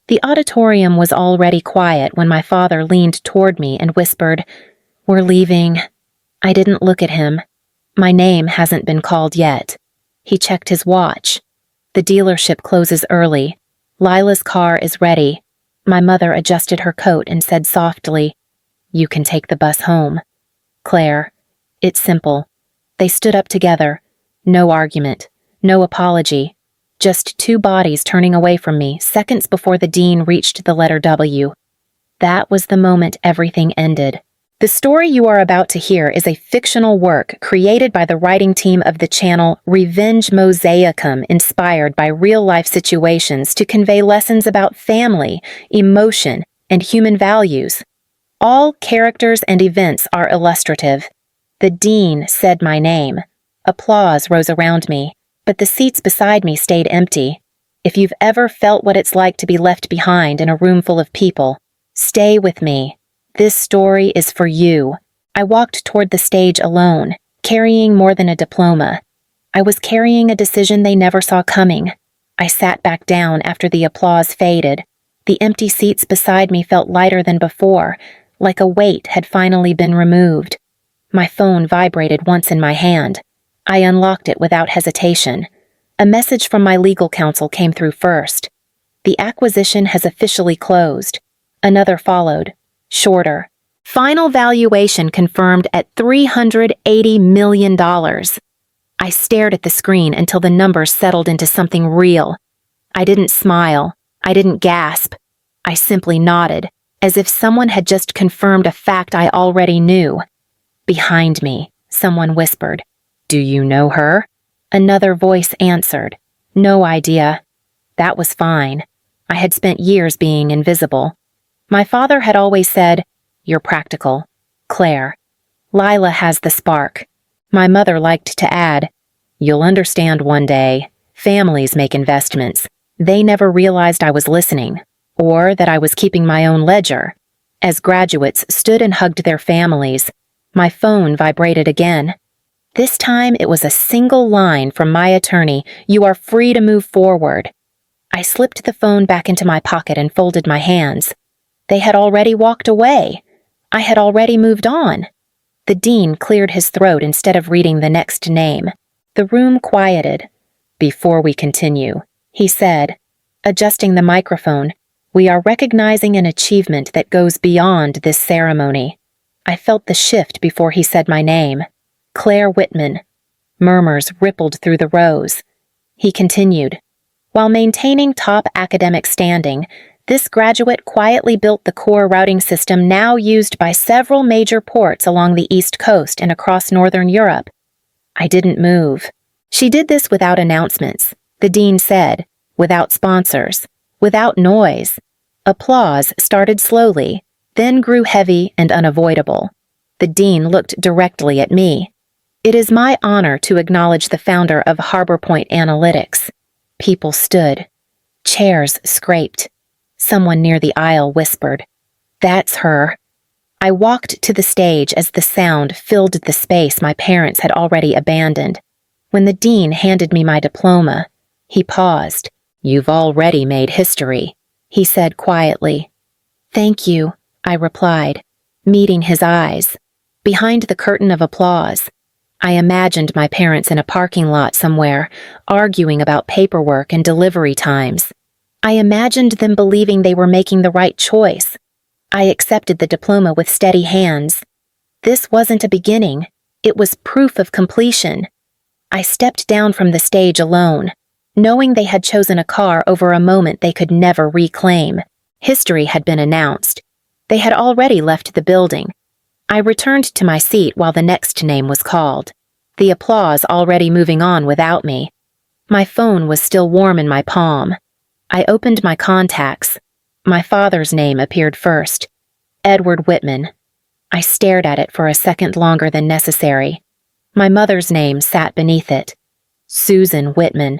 The auditorium was already quiet when my father leaned toward me and whispered, "We're leaving." I didn't look at him. My name hasn't been called yet. He checked his watch. The dealership closes early. Lila's car is ready. My mother adjusted her coat and said softly, "You can take the bus home." Claire, it's simple. They stood up together. No argument. No apology. Just two bodies turning away from me seconds before the dean reached the letter W. That was the moment everything ended. The story you are about to hear is a fictional work created by the writing team of the channel Revenge Mosaicum, inspired by real-life situations to convey lessons about family, emotion, and human values. All characters and events are illustrative. The dean said my name. Applause rose around me, but the seats beside me stayed empty. If you've ever felt what it's like to be left behind in a room full of people, stay with me. This story is for you. I walked toward the stage alone, carrying more than a diploma. I was carrying a decision they never saw coming. I sat back down after the applause faded. The empty seats beside me felt lighter than before, like a weight had finally been removed. My phone vibrated once in my hand. I unlocked it without hesitation. A message from my legal counsel came through first. The acquisition has officially closed. Another followed. Shorter. Final valuation confirmed at $380 million. I stared at the screen until the numbers settled into something real. I didn't smile. I didn't gasp. I simply nodded, as if someone had just confirmed a fact I already knew. Behind me, someone whispered, "Do you know her?" Another voice answered, "No idea." That was fine. I had spent years being invisible. My father had always said, "You're practical, Claire. Lila has the spark." My mother liked to add, "You'll understand one day. Families make investments. They never realized I was listening, or that I was keeping my own ledger." As graduates stood and hugged their families, my phone vibrated again. This time it was a single line from my attorney, "You are free to move forward." I slipped the phone back into my pocket and folded my hands. They had already walked away. I had already moved on. The dean cleared his throat instead of reading the next name. The room quieted. "Before we continue," he said, adjusting the microphone, "we are recognizing an achievement that goes beyond this ceremony." I felt the shift before he said my name. Claire Whitman. Murmurs rippled through the rows. He continued, "While maintaining top academic standing, this graduate quietly built the core routing system now used by several major ports along the East Coast and across Northern Europe." I didn't move. "She did this without announcements," the dean said, "without sponsors, without noise." Applause started slowly, then grew heavy and unavoidable. The dean looked directly at me. "It is my honor to acknowledge the founder of Harbor Point Analytics." People stood. Chairs scraped. Someone near the aisle whispered, "That's her." I walked to the stage as the sound filled the space my parents had already abandoned. When the dean handed me my diploma, he paused. "You've already made history," he said quietly. "Thank you," I replied, meeting his eyes. Behind the curtain of applause, I imagined my parents in a parking lot somewhere, arguing about paperwork and delivery times. I imagined them believing they were making the right choice. I accepted the diploma with steady hands. This wasn't a beginning. It was proof of completion. I stepped down from the stage alone, knowing they had chosen a car over a moment they could never reclaim. History had been announced. They had already left the building. I returned to my seat while the next name was called, the applause already moving on without me. My phone was still warm in my palm. I opened my contacts. My father's name appeared first, Edward Whitman. I stared at it for a second longer than necessary. My mother's name sat beneath it, Susan Whitman,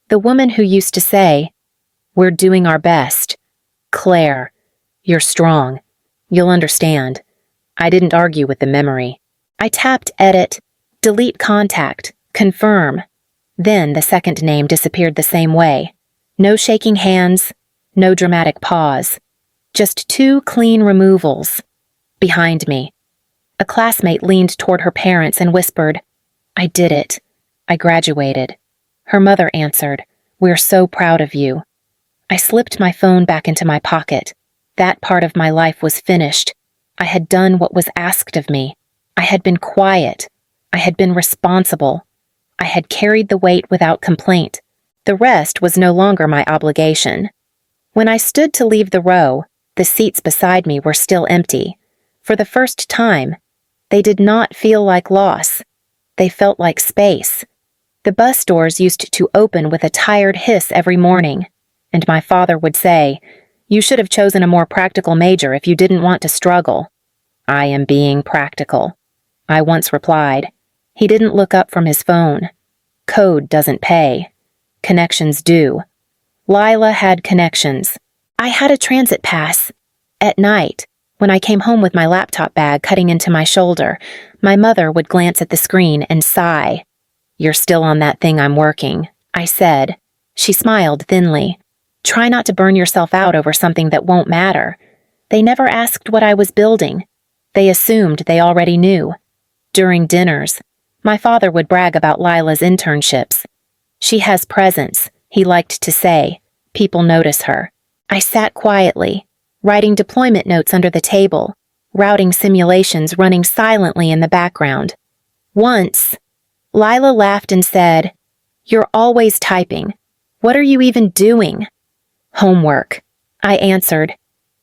the woman who used to say, "We're doing our best. Claire, you're strong. You'll understand." I didn't argue with the memory. I tapped Edit, Delete Contact, Confirm. Then the second name disappeared the same way. No shaking hands, No dramatic pause. Just 2 clean removals. Behind me. A classmate leaned toward her parents and whispered, "I did it. I graduated." Her mother answered, "We're so proud of you." I slipped my phone back into my pocket. That part of my life was finished. I had done what was asked of me. I had been quiet. I had been responsible. I had carried the weight without complaint. The rest was no longer my obligation. When I stood to leave the row, the seats beside me were still empty. For the first time, they did not feel like loss. They felt like space. The bus doors used to open with a tired hiss every morning, and my father would say, "You should have chosen a more practical major if you didn't want to struggle." "I am being practical," I once replied. He didn't look up from his phone. Code doesn't pay. Connections do. Lila had connections. I had a transit pass. At night, when I came home with my laptop bag cutting into my shoulder, my mother would glance at the screen and sigh. "You're still on that thing I'm working," I said. She smiled thinly. "Try not to burn yourself out over something that won't matter." They never asked what I was building. They assumed they already knew. During dinners, my father would brag about Lila's internships. "She has presence," he liked to say. "People notice her." I sat quietly, writing deployment notes under the table, routing simulations running silently in the background. Once, Lila laughed and said, "You're always typing. What are you even doing?" "Homework," I answered.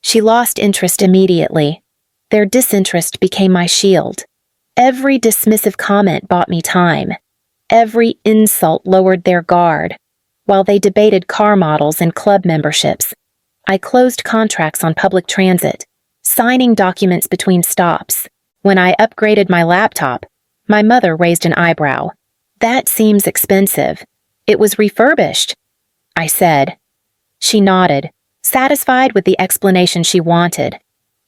She lost interest immediately. Their disinterest became my shield. Every dismissive comment bought me time. Every insult lowered their guard. While they debated car models and club memberships, I closed contracts on public transit, signing documents between stops. When I upgraded my laptop, my mother raised an eyebrow. "That seems expensive. It was refurbished," I said. She nodded, satisfied with the explanation she wanted.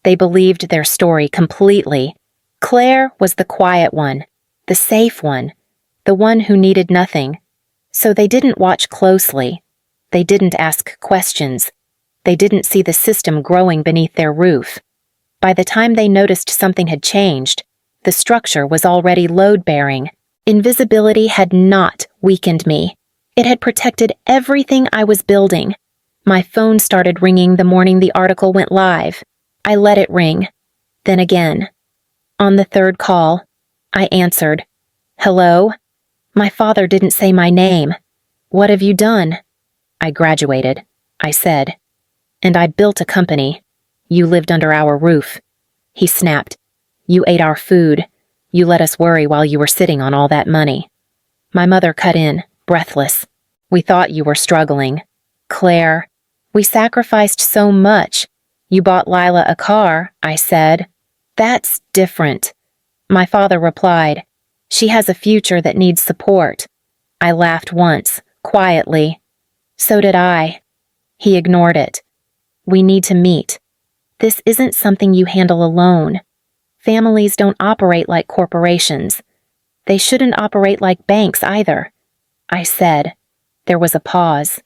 They believed their story completely. Claire was the quiet one, the safe one, the one who needed nothing. So they didn't watch closely. They didn't ask questions. They didn't see the system growing beneath their roof. By the time they noticed something had changed, the structure was already load-bearing. Invisibility had not weakened me. It had protected everything I was building. My phone started ringing the morning the article went live. I let it ring. Then again. On the 3rd call, I answered. "Hello?" My father didn't say my name. "What have you done?" "I graduated," I said. "And I built a company. You lived under our roof." He snapped. "You ate our food. You let us worry while you were sitting on all that money." My mother cut in, breathless. "We thought you were struggling." "Claire, we sacrificed so much. You bought Lila a car," I said. "That's different." My father replied, "She has a future that needs support." I laughed once, quietly. "So did I." He ignored it. "We need to meet. This isn't something you handle alone. Families don't operate like corporations. They shouldn't operate like banks either," I said. There was a pause.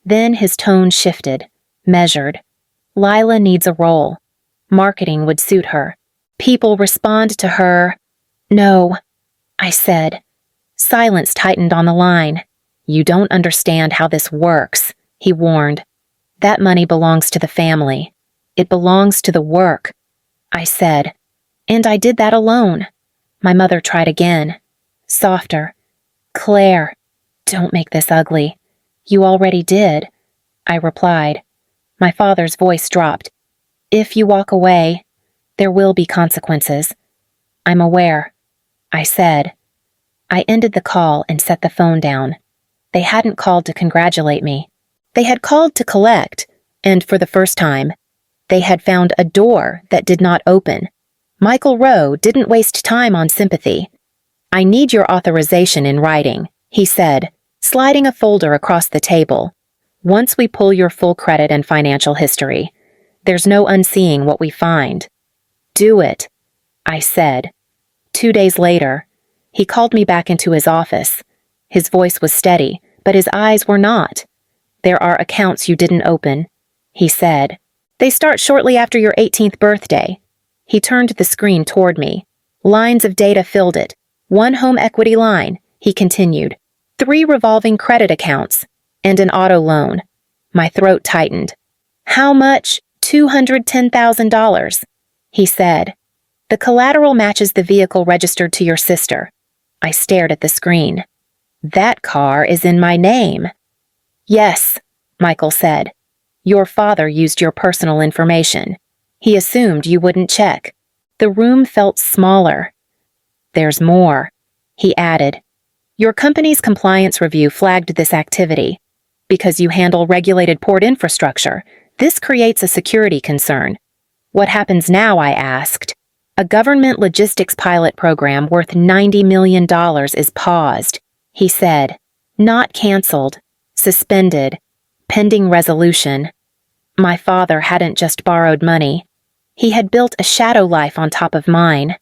Then his tone shifted, measured. "Lila needs a role. Marketing would suit her. People respond to her." "No," I said. Silence tightened on the line. "You don't understand how this works," he warned. "That money belongs to the family. It belongs to the work," I said. "And I did that alone." My mother tried again. Softer. "Claire, don't make this ugly. You already did," I replied. My father's voice dropped. "If you walk away, there will be consequences." "I'm aware," I said. I ended the call and set the phone down. They hadn't called to congratulate me. They had called to collect, and for the first time, they had found a door that did not open. Michael Rowe didn't waste time on sympathy. "I need your authorization in writing," he said, sliding a folder across the table. "Once we pull your full credit and financial history, there's no unseeing what we find." "Do it," I said. 2 days later, he called me back into his office. His voice was steady, but his eyes were not. "There are accounts you didn't open. he said. They start shortly after your 18th birthday. He turned the screen toward me. Lines of data filled it. 1 home equity line, he continued. 3 revolving credit accounts, and an auto loan. My throat tightened. How much? $210,000, he said. The collateral matches the vehicle registered to your sister. I stared at the screen. That car is in my name. Yes, Michael said. Your father used your personal information. He assumed you wouldn't check. The room felt smaller. There's more, he added. Your company's compliance review flagged this activity. Because you handle regulated port infrastructure, this creates a security concern. What happens now, I asked. A government logistics pilot program worth $90 million is paused, he said. Not canceled. Suspended. Pending resolution. My father hadn't just borrowed money. He had built a shadow life on top of mine.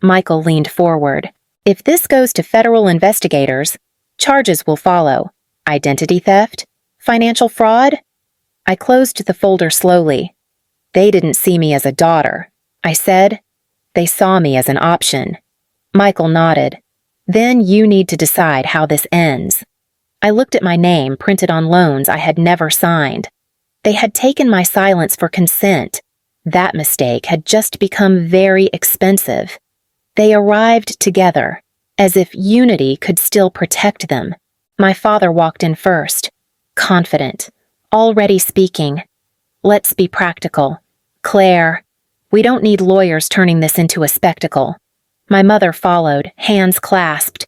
Michael leaned forward. If this goes to federal investigators, charges will follow. Identity theft? Financial fraud? I closed the folder slowly. They didn't see me as a daughter, I said. They saw me as an option. Michael nodded. Then you need to decide how this ends. I looked at my name printed on loans I had never signed. They had taken my silence for consent. That mistake had just become very expensive. They arrived together, as if unity could still protect them. My father walked in first, confident, already speaking. Let's be practical. Claire, we don't need lawyers turning this into a spectacle. My mother followed, hands clasped.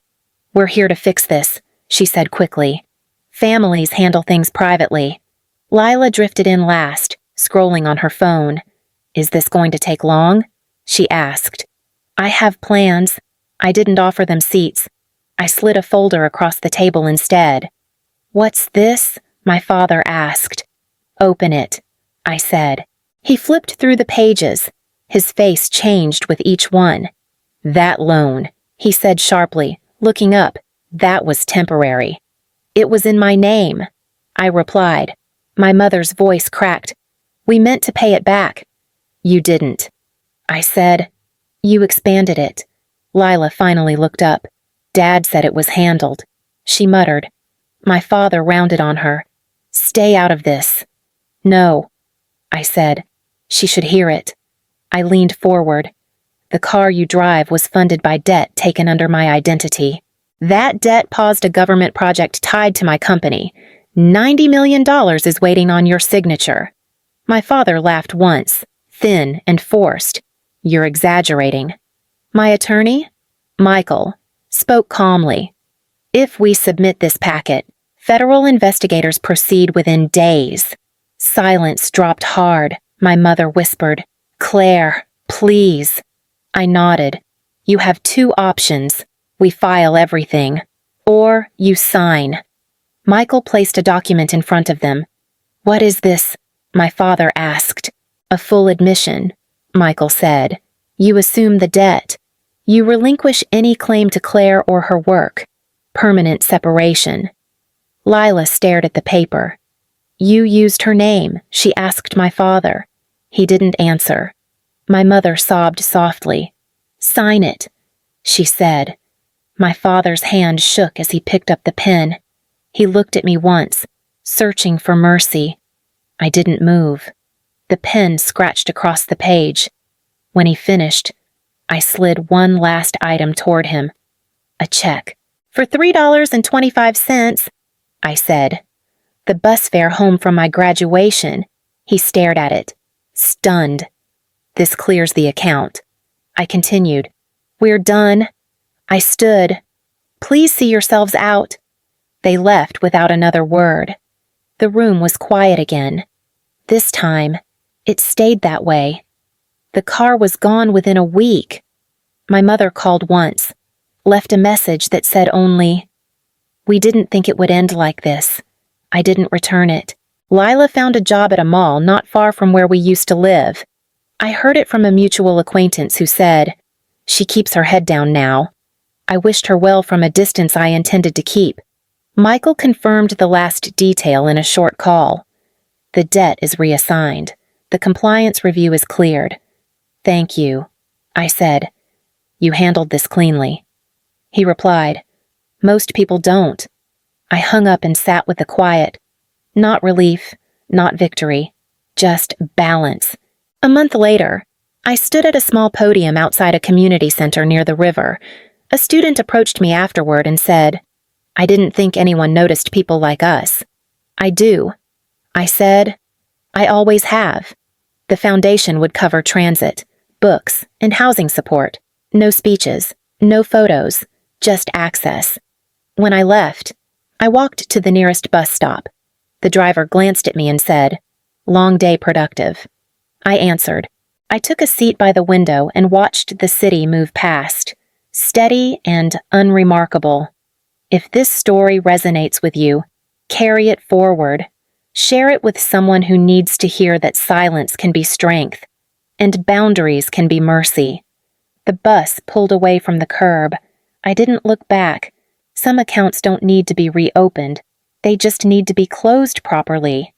We're here to fix this, she said quickly. Families handle things privately. Lila drifted in last, scrolling on her phone. Is this going to take long? She asked. I have plans. I didn't offer them seats. I slid a folder across the table instead. What's this? My father asked. Open it, I said. He flipped through the pages. His face changed with each one. That loan, he said sharply, looking up. That was temporary. It was in my name, I replied. My mother's voice cracked. We meant to pay it back. You didn't. I said. You expanded it. Lila finally looked up. Dad said it was handled. She muttered. My father rounded on her. Stay out of this. No, I said. She should hear it. I leaned forward. The car you drive was funded by debt taken under my identity. That debt paused a government project tied to my company. $90 million is waiting on your signature. My father laughed once, thin and forced. You're exaggerating. My attorney, Michael, spoke calmly. If we submit this packet, federal investigators proceed within days. Silence dropped hard. My mother whispered, Claire, please. I nodded. You have 2 options. We file everything. Or you sign. Michael placed a document in front of them. What is this? My father asked. A full admission, Michael said. You assume the debt. You relinquish any claim to Claire or her work. Permanent separation. Lila stared at the paper. You used her name, she asked my father. He didn't answer. My mother sobbed softly. Sign it, she said. My father's hand shook as he picked up the pen. He looked at me once, searching for mercy. I didn't move. The pen scratched across the page. When he finished, I slid one last item toward him. A check. For $3.25, I said. The bus fare home from my graduation. He stared at it, stunned. This clears the account. I continued. We're done. I stood. Please see yourselves out. They left without another word. The room was quiet again. This time, it stayed that way. The car was gone within a week. My mother called once, left a message that said only, We didn't think it would end like this. I didn't return it. Lila found a job at a mall not far from where we used to live. I heard it from a mutual acquaintance who said, She keeps her head down now. I wished her well from a distance I intended to keep. Michael confirmed the last detail in a short call. The debt is reassigned. The compliance review is cleared. Thank you, I said. You handled this cleanly. He replied, Most people don't. I hung up and sat with the quiet. Not relief, not victory, just balance. A month later, I stood at a small podium outside a community center near the river. A student approached me afterward and said, I didn't think anyone noticed people like us. I do. I said, I always have. The foundation would cover transit, books, and housing support. No speeches, no photos, just access. When I left, I walked to the nearest bus stop. The driver glanced at me and said, Long day productive. I answered. I took a seat by the window and watched the city move past, steady and unremarkable. If this story resonates with you, carry it forward. Share it with someone who needs to hear that silence can be strength, and boundaries can be mercy. The bus pulled away from the curb. I didn't look back. Some accounts don't need to be reopened. They just need to be closed properly.